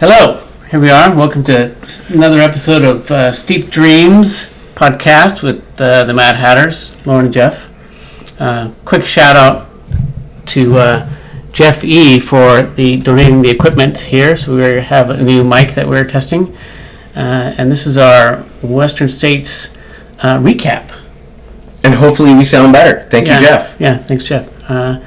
Hello, here we are. Welcome to another episode of Steep Dreams podcast with the Mad Hatters, Loren and Jeff. Quick shout out to Jeff E. for donating the equipment here. So we have a new mic that we're testing. And this is our Western States recap. And hopefully we sound better. Thank you, Jeff. Yeah, thanks, Jeff. I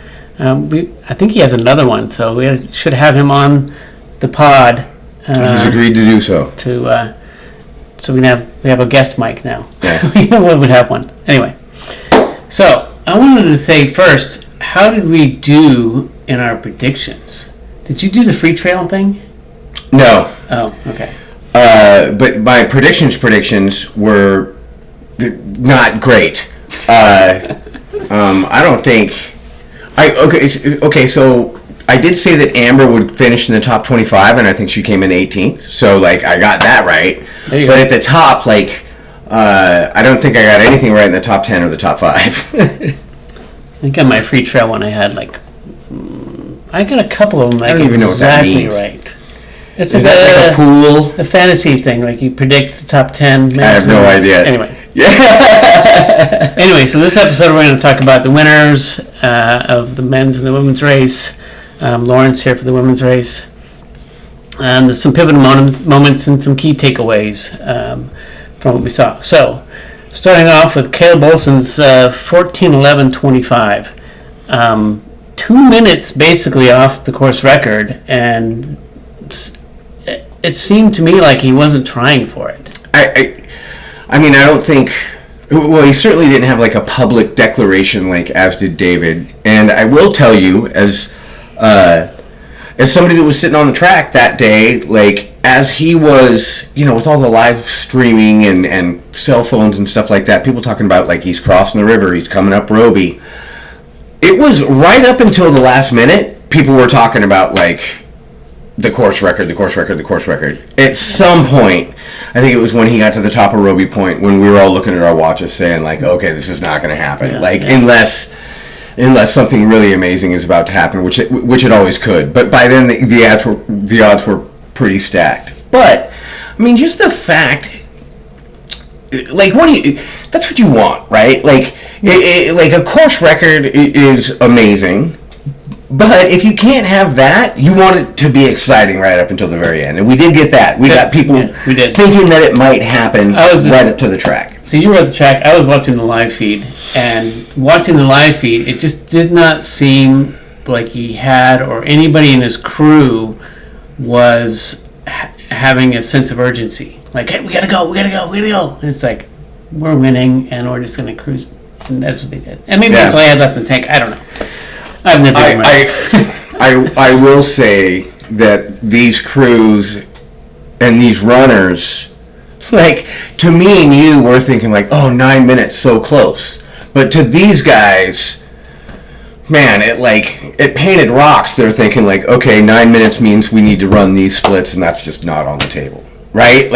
think he has another one, so we should have him on the pod. He's agreed to do so. So we have a guest mic now. Yeah. We would have one. Anyway, so I wanted to say first, how did we do in our predictions? Did you do the free trail thing? No. Oh, okay. But my predictions were not great. I don't think. Okay. So I did say that Amber would finish in the top 25, and I think she came in 18th. So I got that right. There you but go. At the top, I don't think I got anything right in the top 10 or the top 5. I think on my free trail one I had I got a couple of them I don't even know what that exactly means. right. It's Is that like a pool? A fantasy thing, like you predict the top 10. I have no idea. Anyway. Yeah. Anyway, so this episode we're going to talk about the winners of the men's and the women's race. Loren's here for the women's race. And there's some pivotal moments and some key takeaways from what we saw. So, starting off with Caleb Olson's 14:11:25. 2 minutes basically off the course record, and it seemed to me like he wasn't trying for it. I mean, I don't think. Well, he certainly didn't have a public declaration as did David. And I will tell you, as somebody that was sitting on the track that day, as he was, with all the live streaming and cell phones and stuff like that, people talking about he's crossing the river, he's coming up Roby. It was right up until the last minute, people were talking about the course record. At some point, I think it was when he got to the top of Roby Point, when we were all looking at our watches saying okay, this is not going to happen. Unless something really amazing is about to happen, which it always could. But by then the odds were pretty stacked. But I mean, just the fact, that's what you want, right? A course record is amazing. But if you can't have that, you want it to be exciting right up until the very end. And we did get that. We got people thinking that it might happen right up to the track. So you were at the track. I was watching the live feed. And watching the live feed, it just did not seem like he had, or anybody in his crew was having a sense of urgency. Hey, we gotta go. And it's we're winning, and we're just going to cruise. And that's what they did. And maybe that's all I had left in the tank. I don't know. I will say that these crews and these runners, to me and you, we're thinking 9 minutes, so close. But to these guys, man, it painted rocks. They're thinking okay, 9 minutes means we need to run these splits, and that's just not on the table. Right?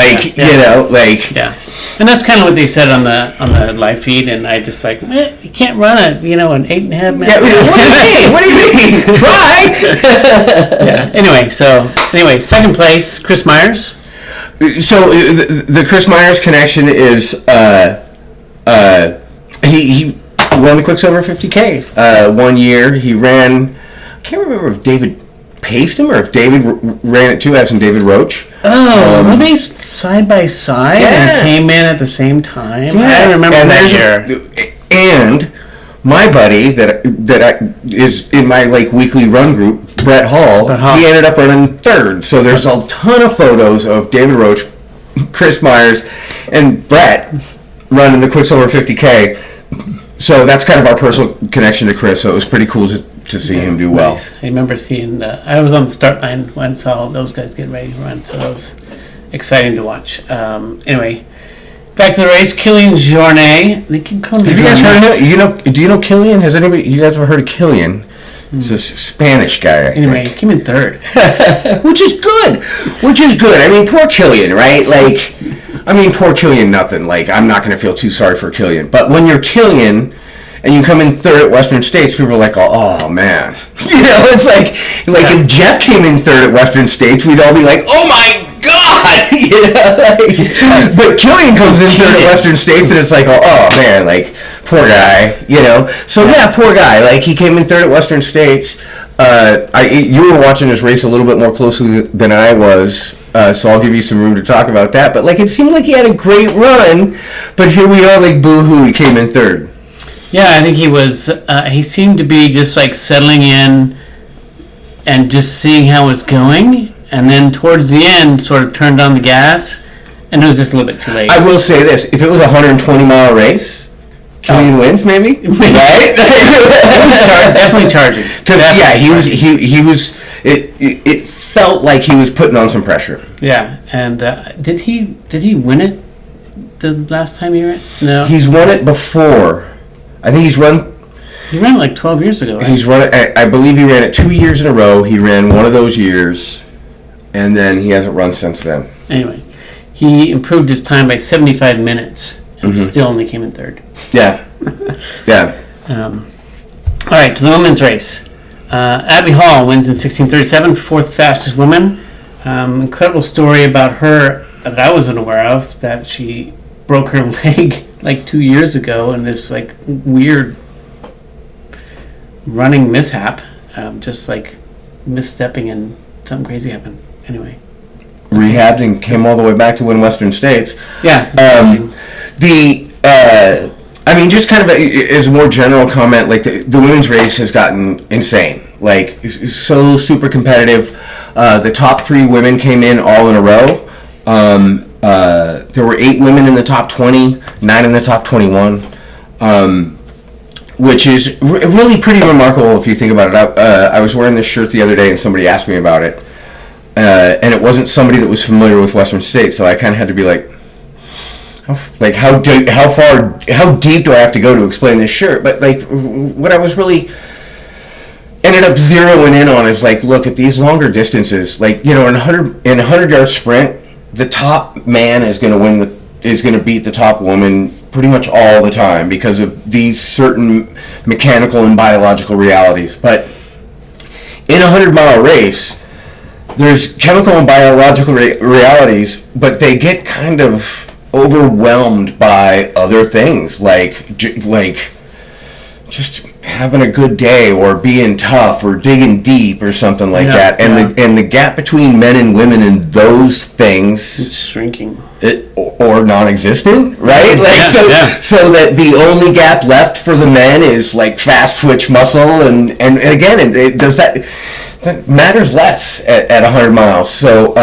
Yeah. And that's kind of what they said on the live feed, and I just you can't run an 8.5 minute. Yeah, what do you mean? Try! Yeah. Anyway, second place, Chris Myers. So the Chris Myers connection is he won the Quicksilver 50K 1 year. He ran, I can't remember if David paced him or if David ran it too, as in David Roach. Oh, were they side by side and came in at the same time? Yeah. I remember that year. And my buddy that is in my weekly run group, Brett Hall, he ended up running third. So there's a ton of photos of David Roach, Chris Myers, and Brett running the Quicksilver 50K. So that's kind of our personal connection to Chris. So it was pretty cool to see him do well. Nice. I remember seeing I was on the start line when I saw those guys getting ready to run, so that was exciting to watch. Anyway, back to the race. Killian Jornet. They can call him. Have you guys heard of him? Do you know Killian? Has you guys ever heard of Killian? He's a Spanish guy, I anyway, think. he came in third. Which is good. I mean, poor Killian, right? Poor Killian, nothing. I'm not going to feel too sorry for Killian. But when you're Killian and you come in third at Western States, people are like, oh man. It's like if Jeff came in third at Western States, we'd all be like, oh my God! But Killian comes in third at Western States, and it's like, oh man, like, poor guy, So poor guy. Like, he came in third at Western States. You were watching this race a little bit more closely than I was, so I'll give you some room to talk about that. But, like, it seemed like he had a great run, but here we are, like, boo-hoo, he came in third. Yeah, I think he was, he seemed to be just, like, settling in and just seeing how it was going, and then towards the end sort of turned on the gas, and it was just a little bit too late. I will say this, if it was a 120-mile race, Killian wins, maybe? Right? Definitely charging. He was. It felt like he was putting on some pressure. Yeah, and did he win it the last time he ran? No, he's won it before. I think he's run. He ran it like 12 years ago. Right? He's run it. I believe he ran it 2 years in a row. He ran one of those years, and then he hasn't run since then. Anyway, he improved his time by 75 minutes. And still only came in third. Yeah. All right, to the women's race. Abby Hall wins in 16:37, fourth fastest woman. Incredible story about her that I wasn't aware of, that she broke her leg like 2 years ago in this like weird running mishap, just like misstepping and something crazy happened. Anyway. Rehabbed and came all the way back to win Western States. Yeah. Just kind of as a more general comment, like the women's race has gotten insane. Like, it's so super competitive. The top 3 women came in all in a row. There were 8 women in the top 20, 9 in the top 21, which is really pretty remarkable if you think about it. I was wearing this shirt the other day and somebody asked me about it. And it wasn't somebody that was familiar with Western States, so I kind of had to be like, how deep do I have to go to explain this shirt? But like, what I was really ended up zeroing in on is like, look at these longer distances. Like, in a 100-yard sprint, the top man is going to beat the top woman pretty much all the time because of these certain mechanical and biological realities. But in a 100-mile race, there's chemical and biological realities, but they get kind of overwhelmed by other things, like just having a good day or being tough or digging deep or something like that. And the gap between men and women in those things, it's shrinking. Or non-existent, right? So that the only gap left for the men is like fast twitch muscle, and again, it does that matters less at 100 miles. So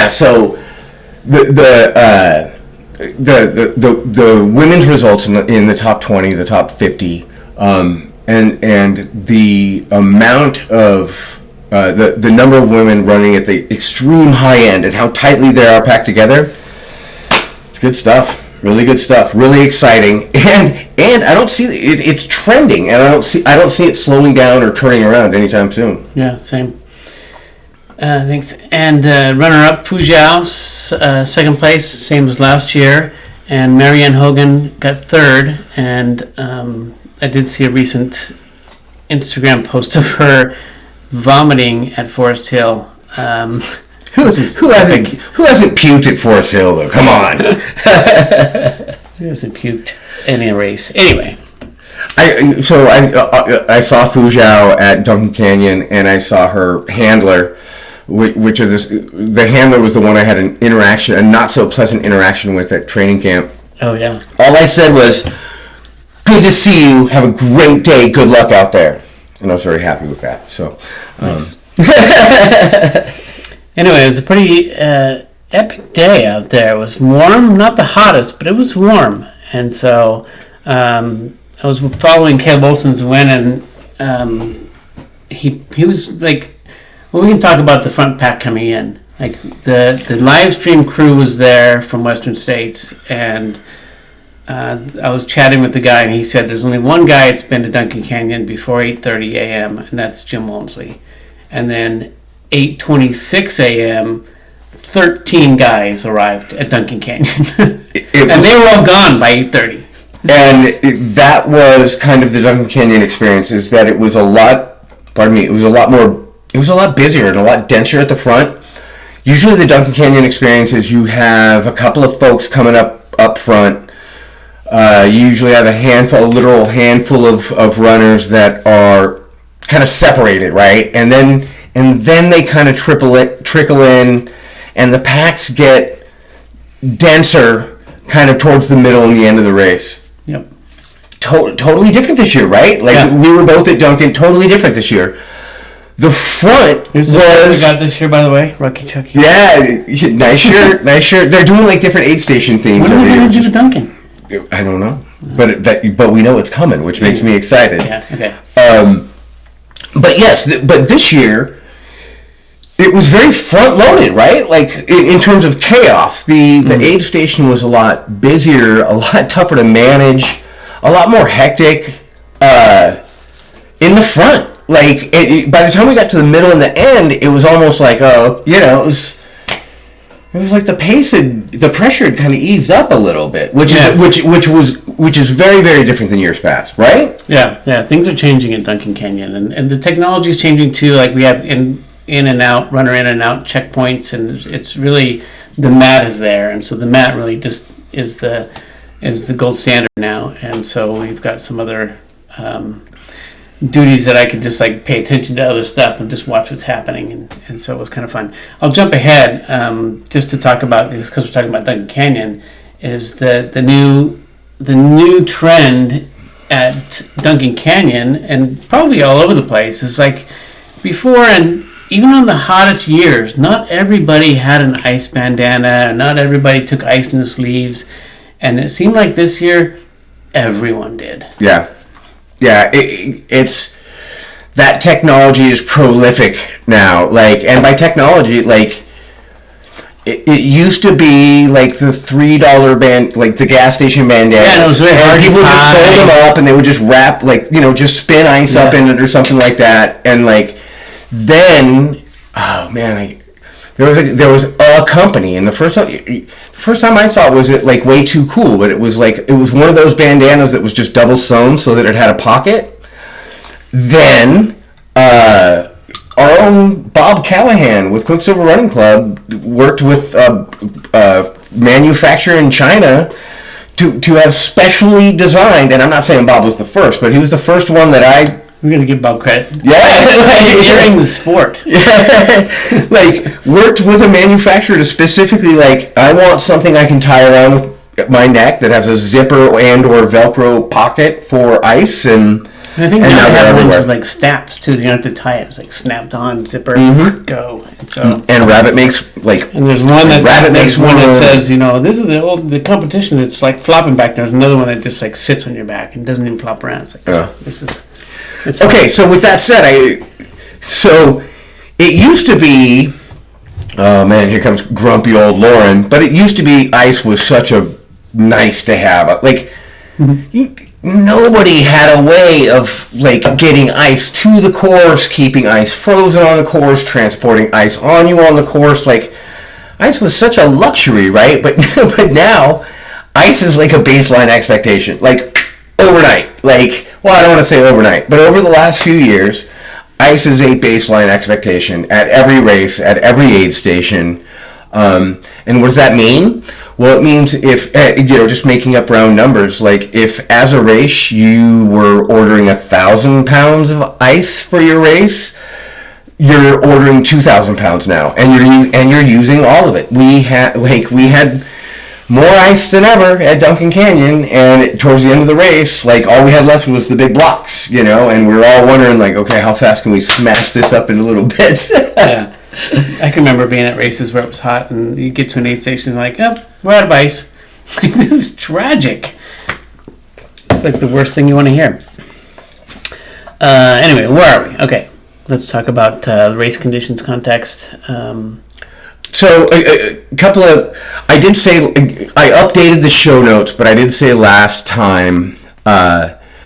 so the women's results in the top 20, the top 50, and the amount of the number of women running at the extreme high end and how tightly they are packed together, it's good stuff. Really good stuff. Really exciting, and I don't see it's trending, and I don't see it slowing down or turning around anytime soon. Yeah, same. Thanks. And runner-up Fu Zhao, second place, same as last year, and Marianne Hogan got third. And I did see a recent Instagram post of her vomiting at Forest Hill. Who hasn't puked at Forest Hill though? Come on. Who hasn't puked in a race? Anyway. I saw Fu Zhao at Duncan Canyon, and I saw her handler, the handler was the one I had a not so pleasant interaction with at training camp. Oh yeah. All I said was, "Good to see you. Have a great day. Good luck out there." And I was very happy with that. So. Nice. Anyway, it was a pretty epic day out there. It was warm, not the hottest, but it was warm. And so I was following Caleb Olson's win, and he was like, well, we can talk about the front pack coming in. Like the live stream crew was there from Western States, and I was chatting with the guy, and he said there's only one guy that's been to Duncan Canyon before 8:30 a.m., and that's Jim Walmsley. And then 8:26 a.m., 13 guys arrived at Duncan Canyon. And they were all gone by 8:30. that was kind of the Duncan Canyon experience, is that it was a lot busier and a lot denser at the front. Usually the Duncan Canyon experience is you have a couple of folks coming up front. You usually have a literal handful of runners that are kind of separated, right? And then they kind of trickle in, and the packs get denser kind of towards the middle and the end of the race. Yep. Totally different this year, right? We were both at Duncan, totally different this year. The front we got this year, by the way, Rocky Chucky. Yeah, nice shirt, nice shirt. They're doing like different aid station themes. What are they going to do with Duncan? I don't know, but we know it's coming, which makes me excited. Yeah. Okay. But yes, but this year it was very front loaded, right? Like in terms of chaos, the aid station was a lot busier, a lot tougher to manage, a lot more hectic in the front. Like by the time we got to the middle and the end, it was almost like it was like the pressure had kind of eased up a little bit, which is very, very different than years past, right? Yeah. Things are changing in Duncan Canyon, and the technology is changing too. Like we have in and out runner in and out checkpoints, and it's really the mat is there, and so the mat really just is the gold standard now, and so we've got some other duties that I could just like pay attention to other stuff and just watch what's happening, and so it was kind of fun. I'll jump ahead just to talk about this because we're talking about Duncan Canyon. Is the new trend at Duncan Canyon and probably all over the place is like before, and even on the hottest years, not everybody had an ice bandana, not everybody took ice in the sleeves, and it seemed like this year everyone did. Yeah, it's that technology is prolific now. Like, and by technology, like it used to be like the $3 band, like the gas station bandanas. Yeah, it was very hard. People would just fold them up, and they would just wrap, like just spin ice up in it or something like that. And like then, oh man, there was a company, and the first time I saw it was like way too cool, but it was one of those bandanas that was just double sewn so that it had a pocket. Then our own Bob Callahan with Quicksilver Running Club worked with a manufacturer in China to have specially designed, and I'm not saying Bob was the first, but he was the first one that we're going to give Bob credit. Yeah. During the sport. Yeah. Like, worked with a manufacturer to specifically, like, I want something I can tie around with my neck that has a zipper and or Velcro pocket for ice. And I think now they have ones like snaps, too. You don't have to tie it. It's like snapped on, zipper, go. And Rabbit makes, like... And there's one that makes one that says, this is the competition. It's like flopping back. There's another one that just, like, sits on your back and doesn't even flop around. It's like, this is... Okay, so with that said, it used to be, oh man, here comes grumpy old Loren, but it used to be ice was such a nice to have. Like, nobody had a way of, like, getting ice to the course, keeping ice frozen on the course, transporting ice on you on the course. Like, ice was such a luxury, right? But now, ice is like a baseline expectation. Like, overnight. Like, well, I don't want to say overnight, but over the last few years, ice is a baseline expectation at every race, at every aid station. And what does that mean? Well, it means if, just making up round numbers, like if as a race you were ordering 1,000 pounds of ice for your race, you're ordering 2,000 pounds now, and you're using all of it. We had more ice than ever at Duncan Canyon, and towards the end of the race, like, all we had left was the big blocks, and we were all wondering, like, okay, how fast can we smash this up into little bits? Yeah. I can remember being at races where it was hot, and you get to an aid station, and like, oh, we're out of ice. Like, this is tragic. It's like the worst thing you want to hear. Anyway, where are we? Okay, let's talk about the race conditions context. So a couple of, I updated the show notes, but I did say last time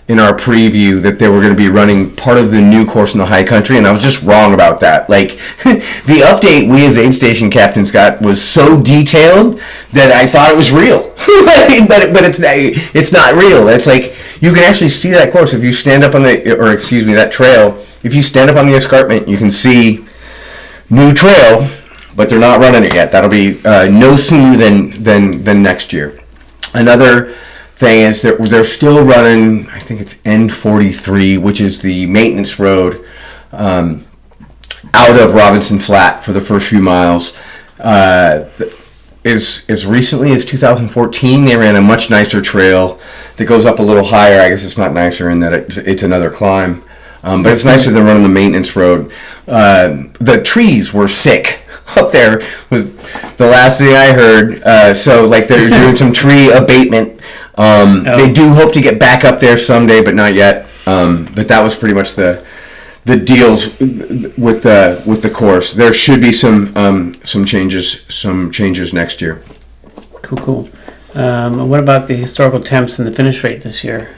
in in our preview that they were going to be running part of the new course in the high country, and I was just wrong about that. Like, the update we as aid station captains got was so detailed that I thought it was real. but it's not real. It's like, you can actually see that course if you stand up on that trail. If you stand up on the escarpment, you can see new trail, but they're not running it yet. That'll be no sooner than next year. Another thing is that they're still running, I think it's N43, which is the maintenance road out of Robinson Flat for the first few miles. As recently as 2014, they ran a much nicer trail that goes up a little higher. I guess it's not nicer in that it's another climb. But it's nicer than running the maintenance road. The trees were sick up there, was the last thing I heard. So, like, they're doing some tree abatement. They do hope to get back up there someday, but not yet. But that was pretty much the deals with the course. There should be some changes next year. Cool. What about the historical temps and the finish rate this year?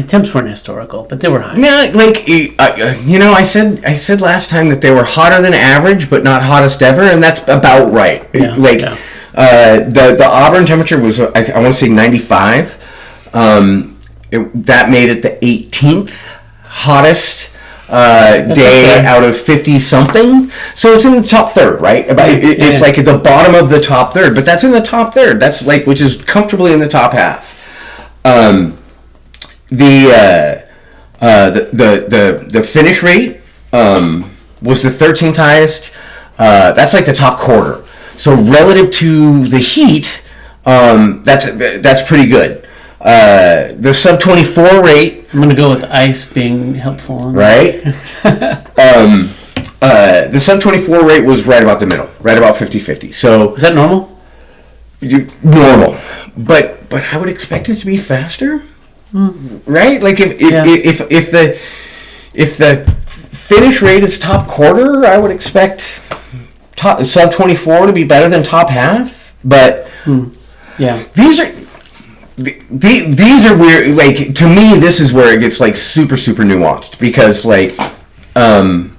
Temps weren't historical, but they were high. No, like, I said last time that they were hotter than average, but not hottest ever, and that's about right. The Auburn temperature was, I want to say 95. That made it the 18th hottest day out of 50 something. So it's in the top third, right? It's like at the bottom of the top third, but that's in the top third. That's like, which is comfortably in the top half. The finish rate was the 13th highest. That's like the top quarter. So relative to the heat, that's pretty good. The sub 24 rate. I'm gonna go with ice being helpful. Right. The sub 24 rate was right about the middle, right about 50-50. So is that normal? Normal, but I would expect it to be faster. Right? Like if the finish rate is top quarter, I would expect sub 24 to be better than top half. But these are weird. Like, to me, this is where it gets like super nuanced, because like on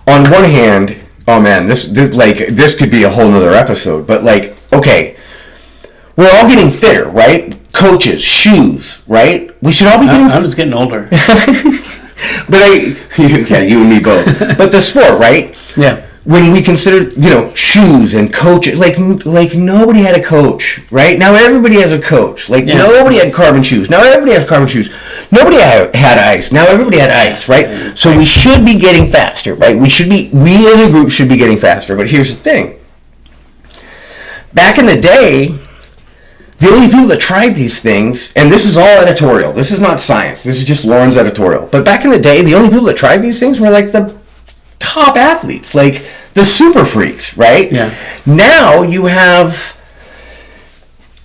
one hand, oh man, this could be a whole nother episode. But like, okay, we're all getting thinner, right? Coaches, shoes, right? We should all be getting... I'm just getting older. But you and me both. But the sport, right? Yeah. When we consider, shoes and coaches, like nobody had a coach, right? Now everybody has a coach. Like, nobody had carbon shoes. Now everybody has carbon shoes. Nobody had ice. Now everybody had ice, right? So we should be getting faster, right? We as a group should be getting faster. But here's the thing. Back in the day, the only people that tried these things, and this is all editorial, this is not science, this is just Loren's editorial, but back in the day, the only people that tried these things were like the top athletes, like the super freaks, right? Yeah. Now you have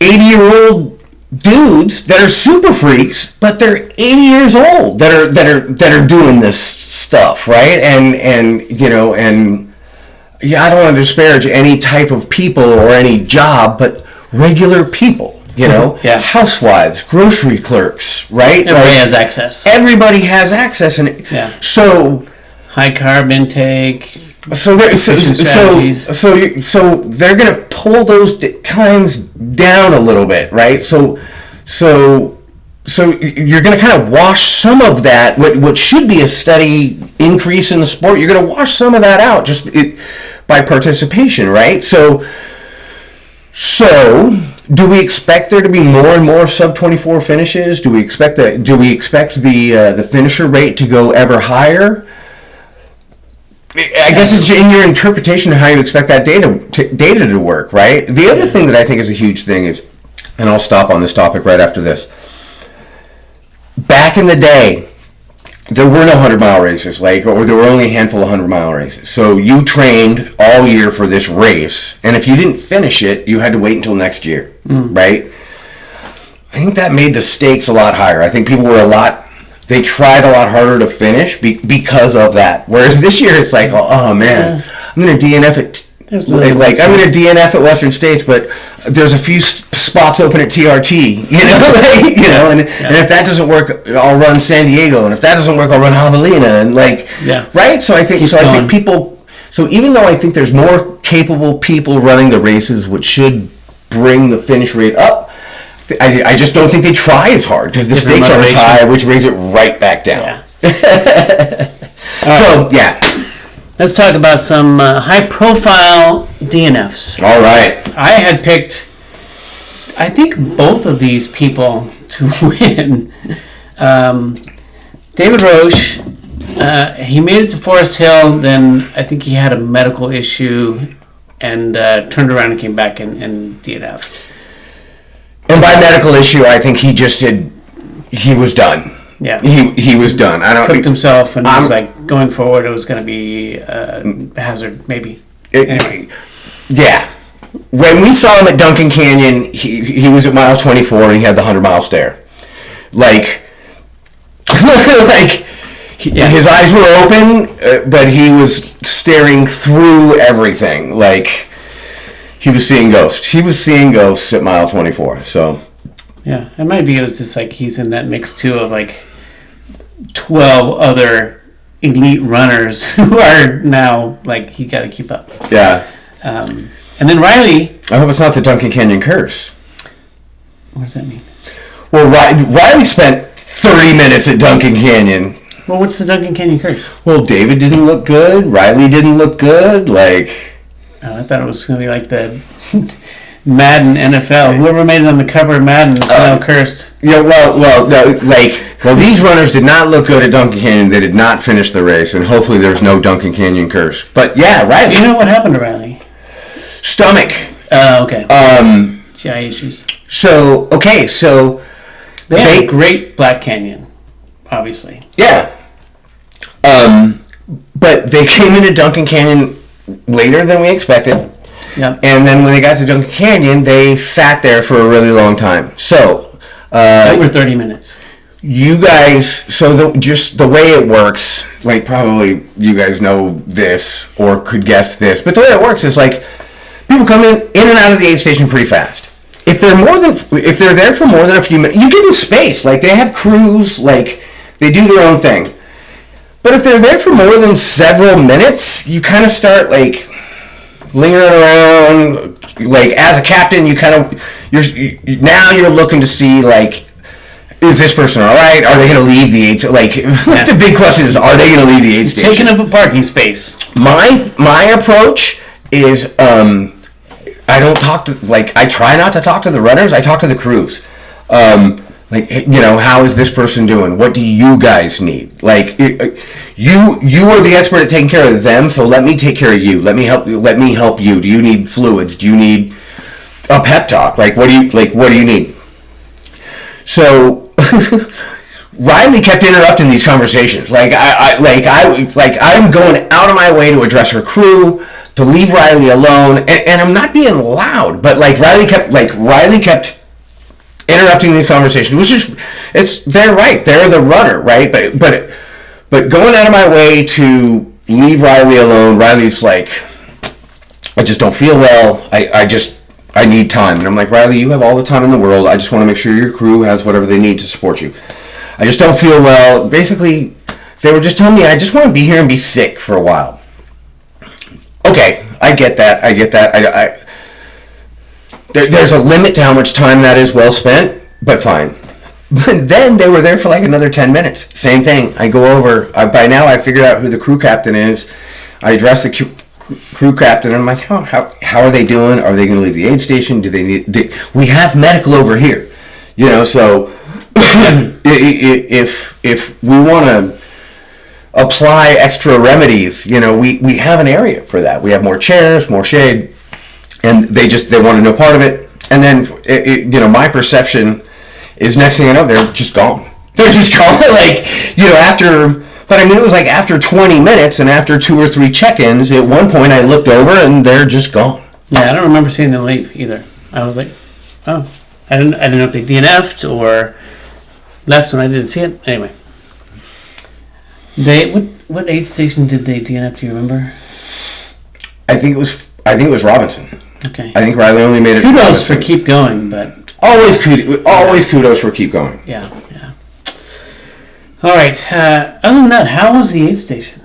80-year-old dudes that are super freaks, but they're 80 years old that are doing this stuff, right? And I don't want to disparage any type of people or any job, but regular people, housewives, grocery clerks, right? Everybody has access. Everybody has access, and so high carb intake. So they're gonna pull those times down a little bit, right? So you're gonna kind of wash some of that. What should be a steady increase in the sport, you're gonna wash some of that out by participation, right? So, do we expect there to be more and more sub 24 finishes? Do we expect the finisher rate to go ever higher? I guess it's in your interpretation of how you expect that data to work, right? The other thing that I think is a huge thing is, and I'll stop on this topic right after this. Back in the day, there were no 100-mile races, or there were only a handful of 100-mile races. So you trained all year for this race, and if you didn't finish it, you had to wait until next year, right? I think that made the stakes a lot higher. I think people they tried a lot harder to finish because of that. Whereas this year, it's like, oh man, I'm going to DNF it. I'm going to DNF at Western States, but there's a few spots open at TRT, and if that doesn't work, I'll run San Diego, and if that doesn't work, I'll run Javelina, and right. So I think people. So even though I think there's more capable people running the races, which should bring the finish rate up, I just don't think they try as hard because the stakes are as high, which brings it right back down. Yeah. So yeah. Let's talk about some high-profile DNFs. All right. I had picked, I think, both of these people to win. David Roche, he made it to Forest Hill, then I think he had a medical issue and turned around and came back and DNF'd. And by medical issue, I think he was done. Yeah, he was done. Cooked himself, and was like going forward. It was going to be a hazard, maybe. Anyway, yeah. When we saw him at Duncan Canyon, he was at mile 24 and he had the 100-mile stare, his eyes were open, but he was staring through everything, like he was seeing ghosts. He was seeing ghosts at mile 24. So. Yeah, it might be. It was just like he's in that mix too of like 12 other elite runners who are now like he got to keep up. Yeah. And then Riley. I hope it's not the Duncan Canyon curse. What does that mean? Well, Riley spent 30 minutes at Duncan Canyon. Well, what's the Duncan Canyon curse? Well, David didn't look good. Riley didn't look good. I thought it was going to be like the Madden NFL. Whoever made it on the cover of Madden is now cursed. Yeah, well, these runners did not look good at Duncan Canyon. They did not finish the race, and hopefully there's no Duncan Canyon curse. But yeah, Riley. Do you know what happened to Riley? Stomach. Okay. GI issues. So they had a great Black Canyon, obviously. Yeah. But they came into Duncan Canyon later than we expected. Yeah. And then when they got to Duncan Canyon, they sat there for a really long time. So over 30 minutes. You guys, just the way it works, probably you guys know this or could guess this, but the way it works is people come in and out of the aid station pretty fast. If they're there for more than a few minutes, you give them space. They have crews, they do their own thing. But if they're there for more than several minutes, you kind of start lingering around. As a captain, you're looking to see is this person all right? Are they going to leave the aid? The big question is, are they going to leave the aid station? Taking up a parking space. My approach is I don't talk to I try not to talk to the runners. I talk to the crews. How is this person doing? What do you guys need? You are the expert at taking care of them, so let me take care of you. Let me help you. Do you need fluids? Do you need a pep talk? What do you need? So Riley kept interrupting these conversations. I'm going out of my way to address her crew, to leave Riley alone, and I'm not being loud, but Riley kept interrupting these conversations, which is they're right. They're the runner, right? But going out of my way to leave Riley alone, Riley's I just don't feel well. I need time. And I'm like, Riley, you have all the time in the world. I just want to make sure your crew has whatever they need to support you. I just don't feel well. Basically, they were just telling me I just want to be here and be sick for a while. Okay, I get that. There's a limit to how much time that is well spent, but fine. But then they were there for another 10 minutes. Same thing. I go over. By now, I figured out who the crew captain is. I address the crew captain, and I'm like, how are they doing? Are they going to leave the aid station? Do they need? We have medical over here, So if we want to apply extra remedies, we have an area for that. We have more chairs, more shade. And they wanted no part of it. And then, my perception is next thing I know, they're just gone. They're just gone. It was after 20 minutes and after 2 or 3 check-ins, at one point I looked over and they're just gone. Yeah, I don't remember seeing them leave either. I was like, oh, I didn't know if they DNF'd or left when I didn't see it. Anyway. What aid station did they DNF, do you remember? I think it was Robinson. Okay. I think Riley only made it. Kudos for keep going, but always kudos for keep going. Yeah. All right. Other than that, how was the aid station?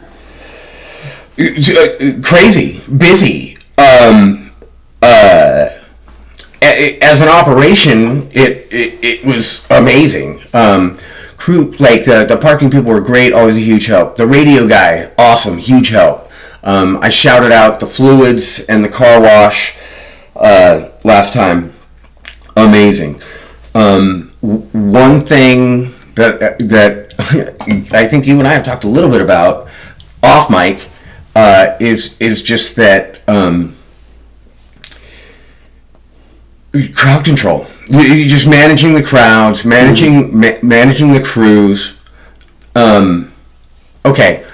Crazy, busy. As an operation, it was amazing. Crew, like the parking people were great, always a huge help. The radio guy, awesome, huge help. I shouted out the fluids and the car wash last time, amazing. One thing that I think you and I have talked a little bit about off mic is just that crowd control. You're just managing the crowds, managing the crews. Okay,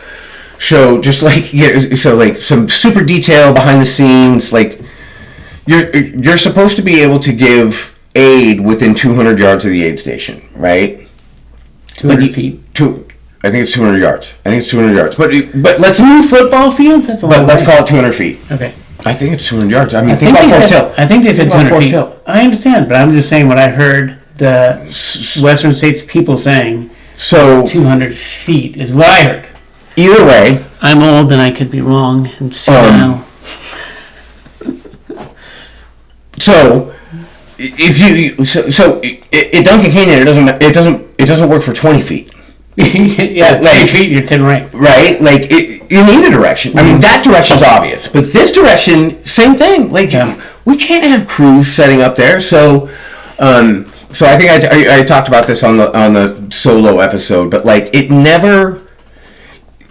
so just like so like some super detail behind the scenes. Like you're supposed to be able to give aid within 200 yards of the aid station, right? 200 feet. I think it's 200 yards. But let's move football fields. That's a lot. But let's call it 200 feet. Okay. I think it's 200 yards. I mean, think about Forest Hill. I think they said 200 feet. I understand, but I'm just saying what I heard the Western States people saying. So 200 feet is what I heard. Either way, I'm old and I could be wrong and now. So if you at Duncan Canyon it doesn't work for 20 feet. Yeah, like 20 feet you're 10 right. Right, like in either direction. I mean, that direction's obvious, but this direction, same thing. Like we can't have crews setting up there. So I think I talked about this on the solo episode, but like it never.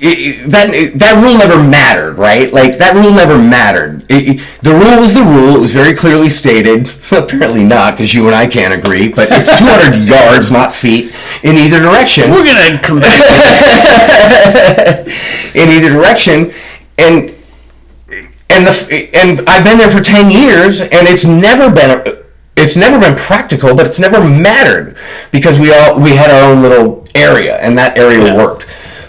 That rule never mattered, right? Like that rule never mattered. The rule was the rule. It was very clearly stated. Apparently not, because you and I can't agree. But it's 200 yards, not feet, in either direction. We're gonna come back in either direction, and I've been there for 10 years, and it's never been practical, but it's never mattered because we had our own little area, and that area worked.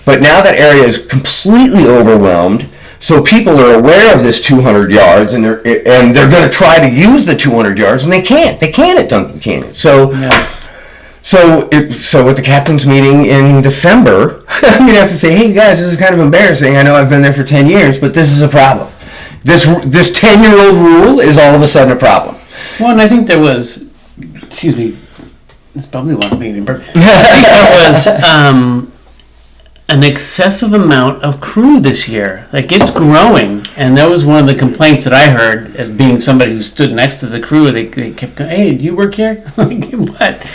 But now that area is completely overwhelmed, so people are aware of this 200 yards, and they're going to try to use the 200 yards, and they can't. They can't at Duncan Canyon. So at the captain's meeting in December, I'm going to have to say, hey guys, this is kind of embarrassing. I know I've been there for 10 years, but this is a problem. This 10-year-old rule is all of a sudden a problem. Well, and I think there was, excuse me, it's probably one meeting, but I think there was an excessive amount of crew this year. Like, it's growing, and that was one of the complaints that I heard as being somebody who stood next to the crew. They kept going, hey, do you work here? Like, what?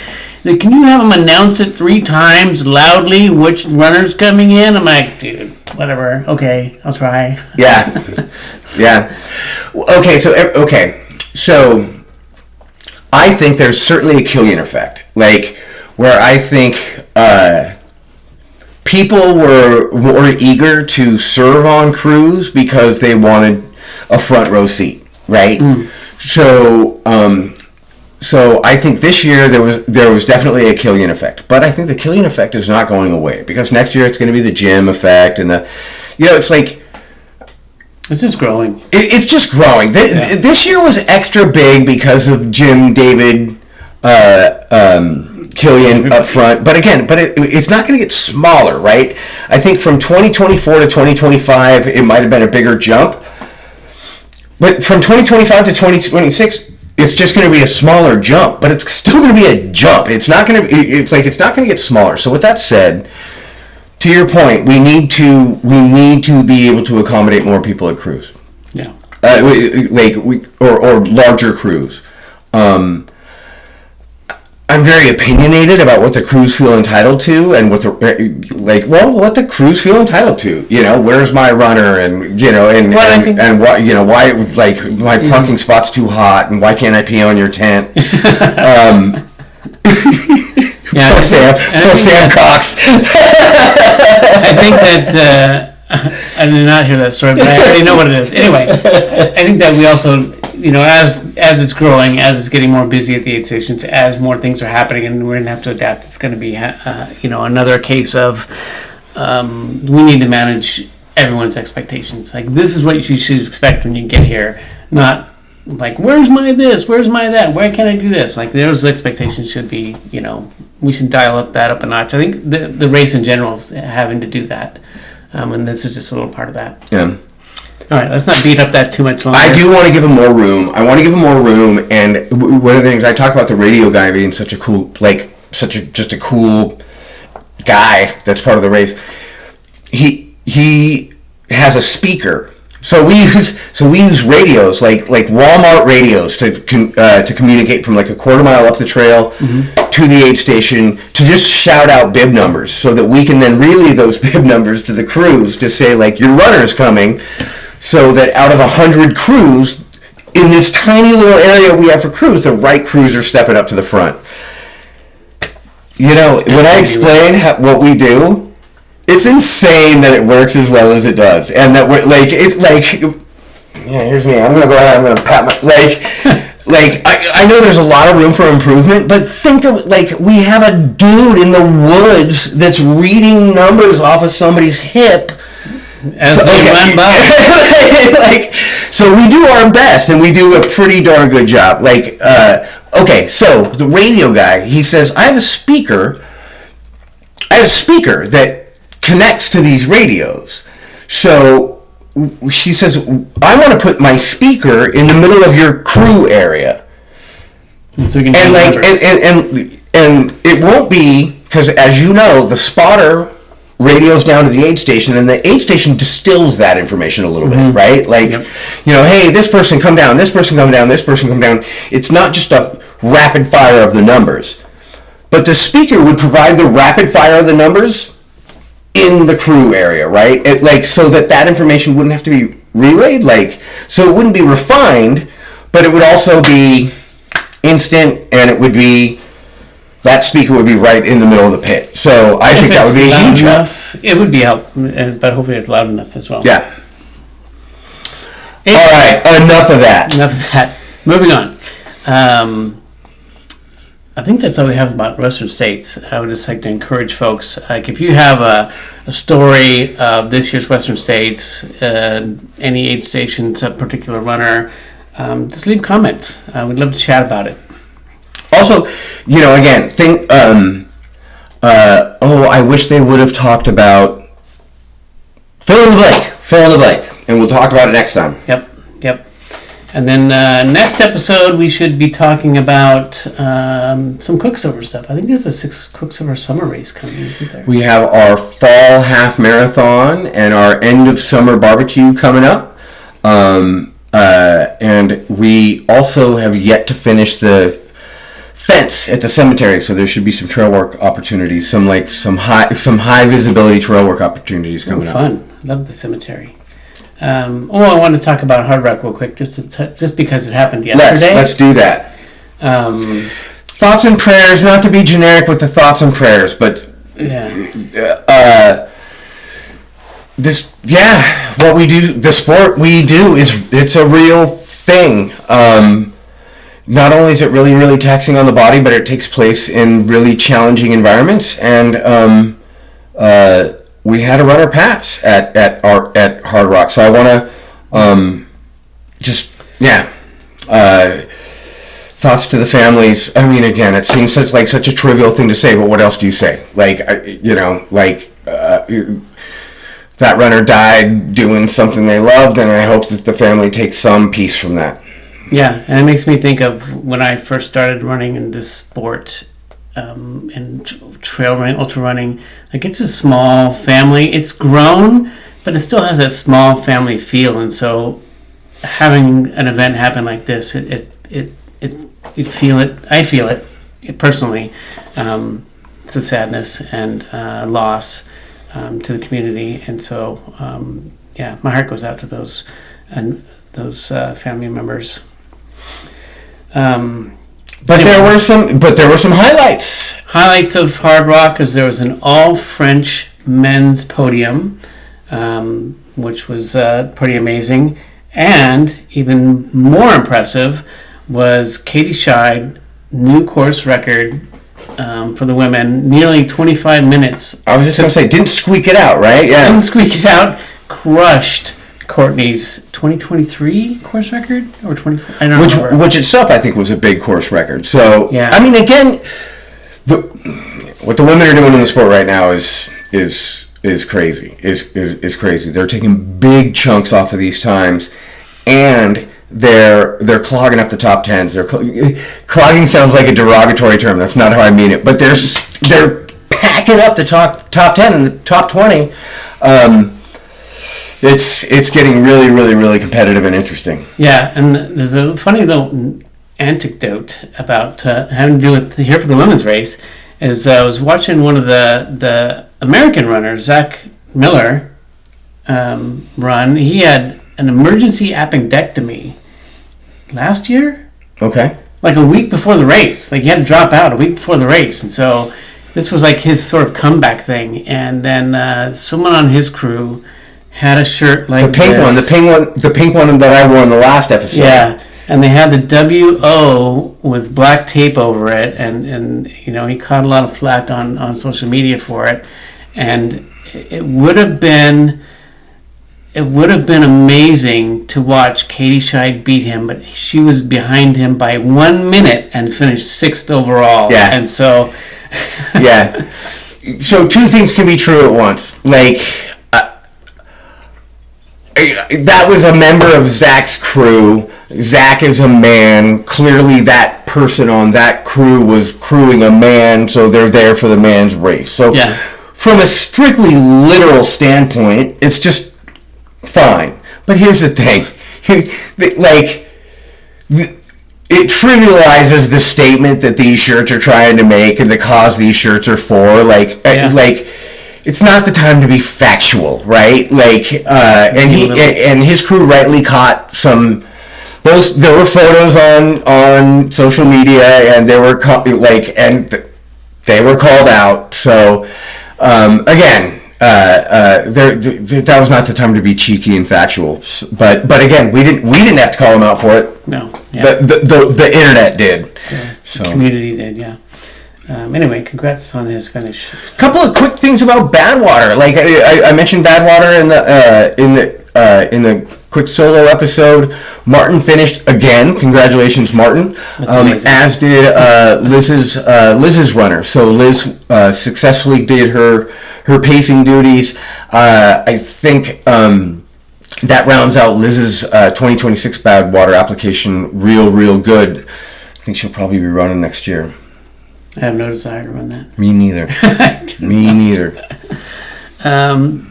Like, can you have them announce it 3 times loudly which runner's coming in? I'm like, dude, whatever. Okay, I'll try. Yeah. Yeah. Okay, so I think there's certainly a Killian effect. Like, where I think people were more eager to serve on crews because they wanted a front row seat, right? So I think this year there was definitely a Killian effect, but I think the Killian effect is not going away because next year it's going to be the Jim effect and it's like it's just growing. It's just growing. This year was extra big because of Jim, David, Killian up front, but it's not going to get smaller, right? I think from 2024 to 2025, it might have been a bigger jump, but from 2025 to 2026, it's just going to be a smaller jump. But it's still going to be a jump. It's not going to. It's not going to get smaller. So with that said, to your point, we need to be able to accommodate more people at cruise. Yeah. Or larger crews. I'm very opinionated about what the crews feel entitled to, and what the crews feel entitled to. Where's my runner, and why, like, my parking spot's too hot, and why can't I pee on your tent? Poor Sam Cox. I think that I did not hear that story, but I already know what it is. Anyway, I think that we also, as it's growing, as it's getting more busy at the aid stations, as more things are happening, and we're going to have to adapt. It's going to be, another case of we need to manage everyone's expectations. Like, this is what you should expect when you get here, not like, where's my this? Where's my that? Why can't I do this? Like, those expectations should be, we should dial that up a notch. I think the race in general is having to do that. And this is just a little part of that. Yeah. All right, let's not beat up that too much longer. I do want to give him more room. And one of the things I talk about the radio guy being such a cool, just a cool guy that's part of the race. He has a speaker. So we use radios like Walmart radios to communicate from like a quarter mile up the trail to the aid station to just shout out bib numbers so that we can then relay those bib numbers to the crews to say like your runner's coming, so that out of 100 crews in this tiny little area we have for crews, the right crews are stepping up to the front. When I explain what we do, it's insane that it works as well as it does, and that we're here's me. I'm gonna go ahead. I'm gonna pat my I know there's a lot of room for improvement, but think of we have a dude in the woods that's reading numbers off of somebody's hip. So we do our best, and we do a pretty darn good job. So the radio guy, he says, I have a speaker that connects to these radios. So he says, I want to put my speaker in the middle of your crew area. So we can and it won't be, because as you know, the spotter radios down to the aid station, and the aid station distills that information a little bit, right? Hey, this person come down, this person come down, this person come down. It's not just a rapid fire of the numbers, but the speaker would provide the rapid fire of the numbers in the crew area, right? So that information wouldn't have to be relayed, so it wouldn't be refined, but it would also be instant, and it would be, that speaker would be right in the middle of the pit. So I think that would be a huge help. It would be help, but hopefully it's loud enough as well. Yeah. All right, enough of that. Moving on. I think that's all we have about Western States. I would just like to encourage folks, if you have a story of this year's Western States, any aid stations, a particular runner, just leave comments. We'd love to chat about it. Also, again, think, I wish they would have talked about fill in the blank, and we'll talk about it next time. Yep. And then next episode, we should be talking about some Quicksilver stuff. I think there's a 6 Quicksilver summer race coming, isn't there? We have our fall half marathon and our end of summer barbecue coming up. And we also have yet to finish the fence at the cemetery, so there should be some trail work opportunities, some high visibility trail work opportunities coming up. Fun. Love the cemetery. I want to talk about Hard Rock real quick, just because it happened yesterday. Let's do that. Thoughts and prayers, not to be generic with the thoughts and prayers, but what we do, the sport we do, it's a real thing. Not only is it really, really taxing on the body, but it takes place in really challenging environments. And we had a runner pass at Hard Rock, so I want to thoughts to the families. I mean, again, it seems such a trivial thing to say, but what else do you say? That runner died doing something they loved, and I hope that the family takes some peace from that. Yeah, and it makes me think of when I first started running in this sport, and trail running, ultra running. It's a small family. It's grown, but it still has that small family feel. And so, having an event happen like this, you feel it. I feel it personally. It's a sadness and loss to the community, and so my heart goes out to those family members. But there were some highlights of Hard Rock, because there was an all-French men's podium, which was pretty amazing, and even more impressive was Katie Scheid, new course record for the women, nearly 25 minutes. I was just going to say, didn't squeak it out, right? Yeah, didn't squeak it out. Crushed Courtney's 2023 course record or 24. I don't know. Which itself I think was a big course record. So yeah. I mean, again, what the women are doing in the sport right now is crazy. Is crazy. They're taking big chunks off of these times, and they're clogging up the top tens. Clogging sounds like a derogatory term. That's not how I mean it. But they're packing up the top 10 and the top 20. It's getting really, really, really competitive and interesting. Yeah, and there's a funny little anecdote about having to do with here for the women's race. Is I was watching one of the American runners, Zach Miller, run. He had an emergency appendectomy last year. Okay. Like a week before the race. Like he had to drop out a week before the race, and so this was like his sort of comeback thing. And then someone on his crew had a shirt like the pink one that I wore in the last episode. Yeah. And they had the WO with black tape over it, and you know, he caught a lot of flack on social media for it. And it would have been amazing to watch Katie Scheid beat him, but she was behind him by 1 minute and finished 6th overall. Yeah. And so yeah. So two things can be true at once. Like that was a member of Zach's crew. Zach is a man. Clearly that person on that crew was crewing a man, so they're there for the man's race. So yeah. From a strictly literal standpoint, it's just fine. But here's the thing. It trivializes the statement that these shirts are trying to make and the cause these shirts are for. It's not the time to be factual, right? And his crew rightly caught some. There were photos on social media, and they were they were called out. So again, that was not the time to be cheeky and factual. But again, we didn't have to call them out for it. No, yeah. The internet did. The community did, yeah. Anyway, congrats on his finish. A couple of quick things about Badwater. Like I mentioned Badwater in the quick solo episode. Martin finished again. Congratulations, Martin. That's amazing. As did Liz's runner. So Liz successfully did her pacing duties. I think that rounds out Liz's 2026 Badwater application real good. I think she'll probably be running next year. I have no desire to run that. Me neither. Me neither.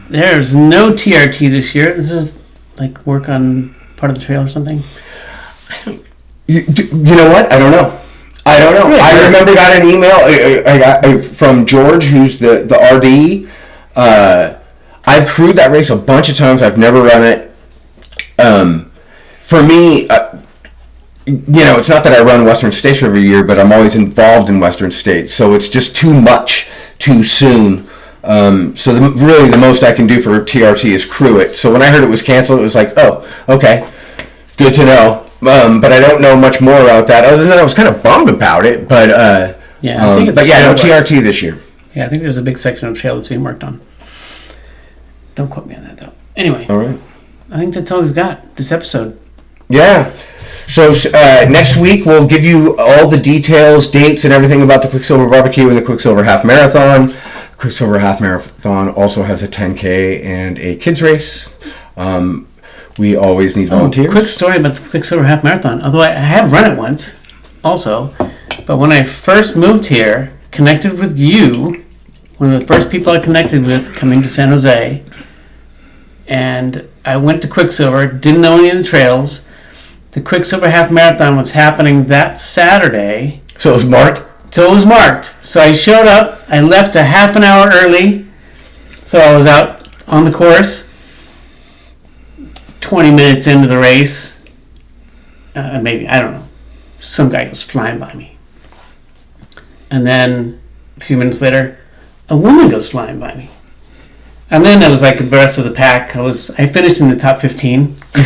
There's no TRT this year. This is like work on part of the trail or something. You know what? I don't know. Really I remember got an email I got from George, who's the RD. I've crewed that race a bunch of times. I've never run it. For me, it's not that I run Western States every year, but I'm always involved in Western States, so it's just too much too soon. So really the most I can do for TRT is crew it. So when I heard it was canceled, it was like, oh, okay, good to know. But I don't know much more about that, other than I was kind of bummed about it. But I think it's no TRT this year. Yeah, I think there's a big section of trail that's being worked on. Don't quote me on that though. Anyway, all right. I think that's all we've got this episode. Yeah. So next week we'll give you all the details, dates, and everything about the Quicksilver Barbecue and the Quicksilver Half Marathon. Quicksilver Half Marathon also has a 10K and a kids race. We always need volunteers. Quick story about the Quicksilver Half Marathon. Although I have run it once, also, but when I first moved here, connected with you, one of the first people I connected with coming to San Jose, and I went to Quicksilver, didn't know any of the trails. The Quicksilver Half Marathon was happening that Saturday. So it was marked? So I showed up. I left a half an hour early. So I was out on the course. 20 minutes into the race. Maybe, I don't know. Some guy goes flying by me. And then a few minutes later, a woman goes flying by me. And then I was like the rest of the pack. I finished in the top 15. But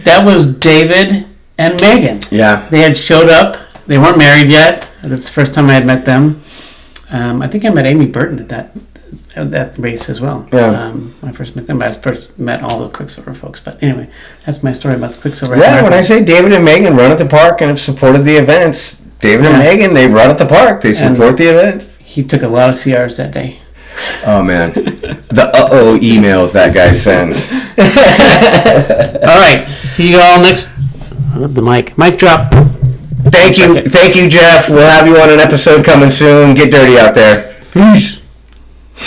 that was David and Megan. Yeah. They had showed up. They weren't married yet. That's the first time I had met them. I think I met Amy Burton at that at that race as well. Yeah. When I first met them, I first met all the Quicksilver folks. But anyway, that's my story about the Quicksilver. Yeah, when I say David and Megan run at the park and have supported the events, David and Megan, they run at the park. They support the events. He took a lot of CRs that day. Oh, man. The emails that guy sends. All right. See you all next... I love the mic. Mic drop. Thank you, Jeff. We'll have you on an episode coming soon. Get dirty out there. Peace.